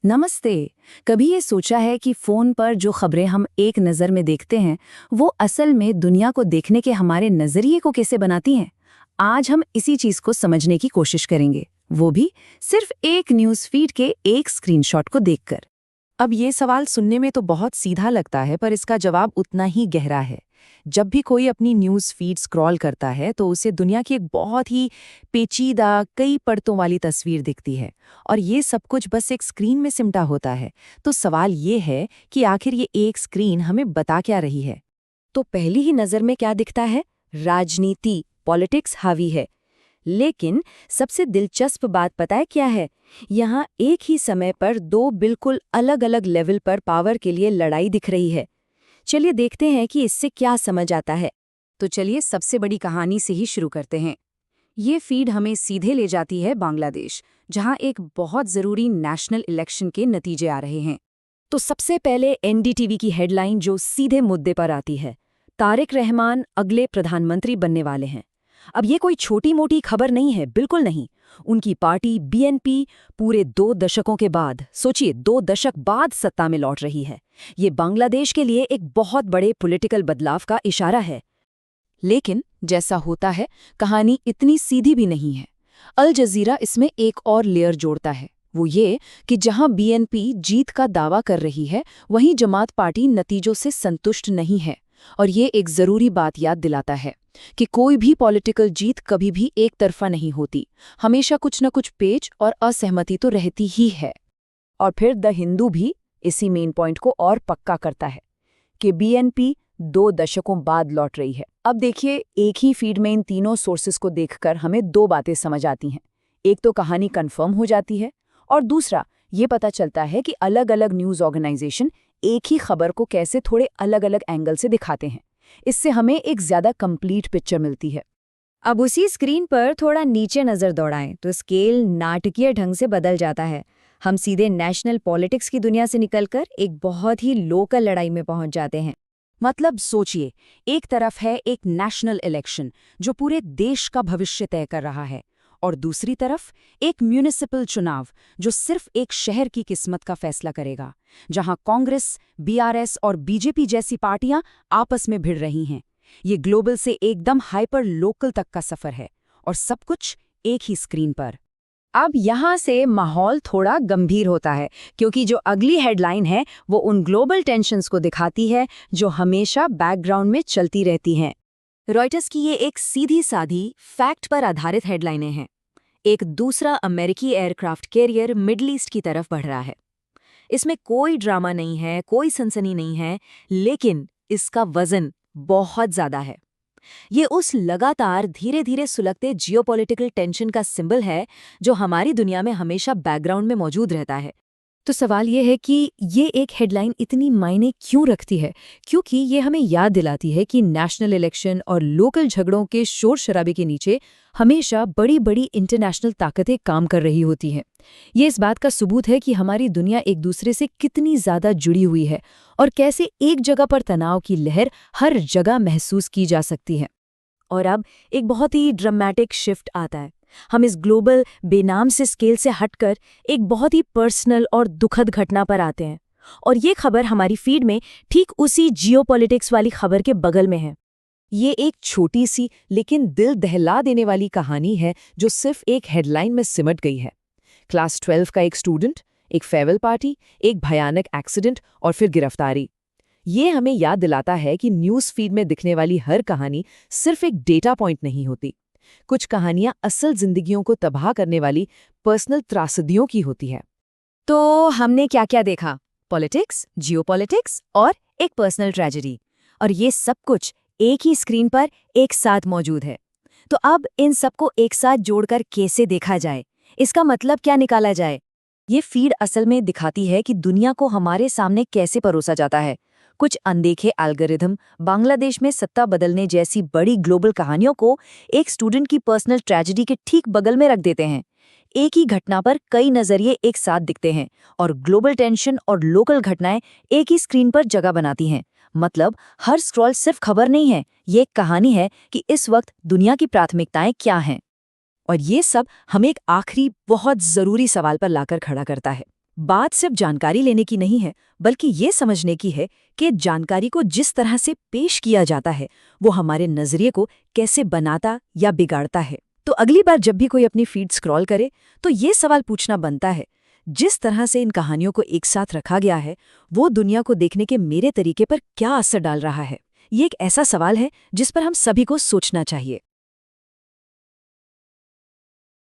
नमस्ते। कभी ये सोचा है कि फोन पर जो खबरें हम एक नज़र में देखते हैं वो असल में दुनिया को देखने के हमारे नज़रिए को कैसे बनाती हैं? आज हम इसी चीज़ को समझने की कोशिश करेंगे, वो भी सिर्फ एक न्यूज़ फीड के एक स्क्रीनशॉट को देखकर। अब ये सवाल सुनने में तो बहुत सीधा लगता है, पर इसका जवाब उतना ही गहरा है। जब भी कोई अपनी न्यूज़ फीड स्क्रॉल करता है तो उसे दुनिया की एक बहुत ही पेचीदा, कई परतों वाली तस्वीर दिखती है, और ये सब कुछ बस एक स्क्रीन में सिमटा होता है। तो सवाल ये है कि आखिर ये एक स्क्रीन हमें बता क्या रही है? तो पहली ही नज़र में क्या दिखता है? राजनीति, पॉलिटिक्स हावी है। लेकिन सबसे दिलचस्प बात पता है क्या है? यहाँ एक ही समय पर दो बिल्कुल अलग-अलग लेवल पर पावर के लिए लड़ाई दिख रही है। चलिए देखते हैं कि इससे क्या समझ आता है। तो चलिए सबसे बड़ी कहानी से ही शुरू करते हैं। ये फीड हमें सीधे ले जाती है बांग्लादेश, जहां एक बहुत ज़रूरी नेशनल इलेक्शन के नतीजे आ रहे हैं। तो सबसे पहले एनडीटीवी की हेडलाइन जो सीधे मुद्दे पर आती है, तारिक रहमान अगले प्रधानमंत्री बनने वाले हैं। अब ये कोई छोटी मोटी खबर नहीं है, बिल्कुल नहीं। उनकी पार्टी बीएनपी पूरे 2 दशकों के बाद, सोचिए 2 दशक बाद सत्ता में लौट रही है। ये बांग्लादेश के लिए एक बहुत बड़े पॉलिटिकल बदलाव का इशारा है। लेकिन जैसा होता है, कहानी इतनी सीधी भी नहीं है। अल जजीरा इसमें एक और लेयर जोड़ता है, वो ये कि जहां बीएनपी जीत का दावा कर रही है, वहीं जमात पार्टी नतीजों से संतुष्ट नहीं है। और ये एक ज़रूरी बात याद दिलाता है कि कोई भी पॉलिटिकल जीत कभी भी एक तरफा नहीं होती। हमेशा कुछ न कुछ पेच और असहमति तो रहती ही है। और फिर द हिंदू भी इसी मेन पॉइंट को और पक्का करता है कि बीएनपी 2 दशकों बाद लौट रही है। अब देखिए, एक ही फीड में इन तीनों सोर्सेस को देखकर हमें 2 बातें समझ आती हैं। एक तो कहानी कंफर्म हो जाती है, और दूसरा ये पता चलता है कि अलग-अलग न्यूज़ ऑर्गेनाइजेशन एक ही खबर को कैसे थोड़े अलग-अलग एंगल से दिखाते हैं। इससे हमें एक ज़्यादा कंप्लीट पिक्चर मिलती है। अब उसी स्क्रीन पर थोड़ा नीचे नज़र दौड़ाएं तो स्केल नाटकीय ढंग से बदल जाता है। हम सीधे नेशनल पॉलिटिक्स की दुनिया से निकलकर एक बहुत ही लोकल लड़ाई में पहुंच जाते हैं। मतलब सोचिए, एक तरफ है एक नेशनल इलेक्शन जो पूरे देश का भविष्य तय कर रहा है, और दूसरी तरफ एक म्यूनिसिपल चुनाव जो सिर्फ एक शहर की किस्मत का फैसला करेगा, जहां कांग्रेस, बीआरएस और बीजेपी जैसी पार्टियां आपस में भिड़ रही हैं। ये ग्लोबल से एकदम हाइपर लोकल तक का सफर है, और सब कुछ एक ही स्क्रीन पर। अब यहाँ से माहौल थोड़ा गंभीर होता है, क्योंकि जो अगली हेडलाइन है वो उन ग्लोबल टेंशन्स को दिखाती है जो हमेशा बैकग्राउंड में चलती रहती हैं। रॉयटर्स की ये एक सीधी साधी फैक्ट पर आधारित हेडलाइनें हैं। एक दूसरा अमेरिकी एयरक्राफ्ट कैरियर मिडल ईस्ट की तरफ बढ़ रहा है। इसमें कोई ड्रामा नहीं है, कोई सनसनी नहीं है, लेकिन इसका वजन बहुत ज्यादा है। ये उस लगातार धीरे धीरे सुलगते जियोपॉलिटिकल टेंशन का सिंबल है जो हमारी दुनिया में हमेशा बैकग्राउंड में मौजूद रहता है। तो सवाल ये है कि ये एक हेडलाइन इतनी मायने क्यों रखती है? क्योंकि ये हमें याद दिलाती है कि नेशनल इलेक्शन और लोकल झगड़ों के शोर शराबे के नीचे हमेशा बड़ी बड़ी इंटरनेशनल ताकतें काम कर रही होती हैं। ये इस बात का सबूत है कि हमारी दुनिया एक दूसरे से कितनी ज़्यादा जुड़ी हुई है, और कैसे एक जगह पर तनाव की लहर हर जगह महसूस की जा सकती है। और अब एक बहुत ही ड्रामेटिक शिफ्ट आता है। हम इस ग्लोबल बेनाम से स्केल से हटकर एक बहुत ही पर्सनल और दुखद घटना पर आते हैं, और ये खबर हमारी फीड में ठीक उसी जियोपॉलिटिक्स वाली खबर के बगल में है। ये एक छोटी सी लेकिन दिल दहला देने वाली कहानी है जो सिर्फ एक हेडलाइन में सिमट गई है। क्लास 12 का एक स्टूडेंट, एक फेयरवेल पार्टी, एक भयानक एक्सीडेंट और फिर गिरफ्तारी। ये हमें याद दिलाता है कि न्यूज़ फीड में दिखने वाली हर कहानी सिर्फ एक डेटा पॉइंट नहीं होती। कुछ कहानियां असल जिंदगियों को तबाह करने वाली पर्सनल त्रासदियों की होती है। तो हमने क्या क्या देखा? पॉलिटिक्स, जियोपॉलिटिक्स और एक पर्सनल ट्रेजेडी, और ये सब कुछ एक ही स्क्रीन पर एक साथ मौजूद है। तो अब इन सबको एक साथ जोड़कर कैसे देखा जाए? इसका मतलब क्या निकाला जाए? ये फीड असल में दिखाती है कि दुनिया को हमारे सामने कैसे परोसा जाता है। कुछ अनदेखे एल्गोरिथम बांग्लादेश में सत्ता बदलने जैसी बड़ी ग्लोबल कहानियों को एक स्टूडेंट की पर्सनल ट्रेजेडी के ठीक बगल में रख देते हैं। एक ही घटना पर कई नजरिए एक साथ दिखते हैं, और ग्लोबल टेंशन और लोकल घटनाएं एक ही स्क्रीन पर जगह बनाती हैं। मतलब हर स्क्रॉल सिर्फ खबर नहीं है, ये एक कहानी है कि इस वक्त दुनिया की प्राथमिकताएं क्या हैं। और ये सब हमें एक आखिरी बहुत ज़रूरी सवाल पर लाकर खड़ा करता है। बात सिर्फ जानकारी लेने की नहीं है, बल्कि ये समझने की है कि जानकारी को जिस तरह से पेश किया जाता है वो हमारे नजरिए को कैसे बनाता या बिगाड़ता है। तो अगली बार जब भी कोई अपनी फीड स्क्रॉल करे तो ये सवाल पूछना बनता है, जिस तरह से इन कहानियों को एक साथ रखा गया है वो दुनिया को देखने के मेरे तरीके पर क्या असर डाल रहा है। ये एक ऐसा सवाल है जिस पर हम सभी को सोचना चाहिए।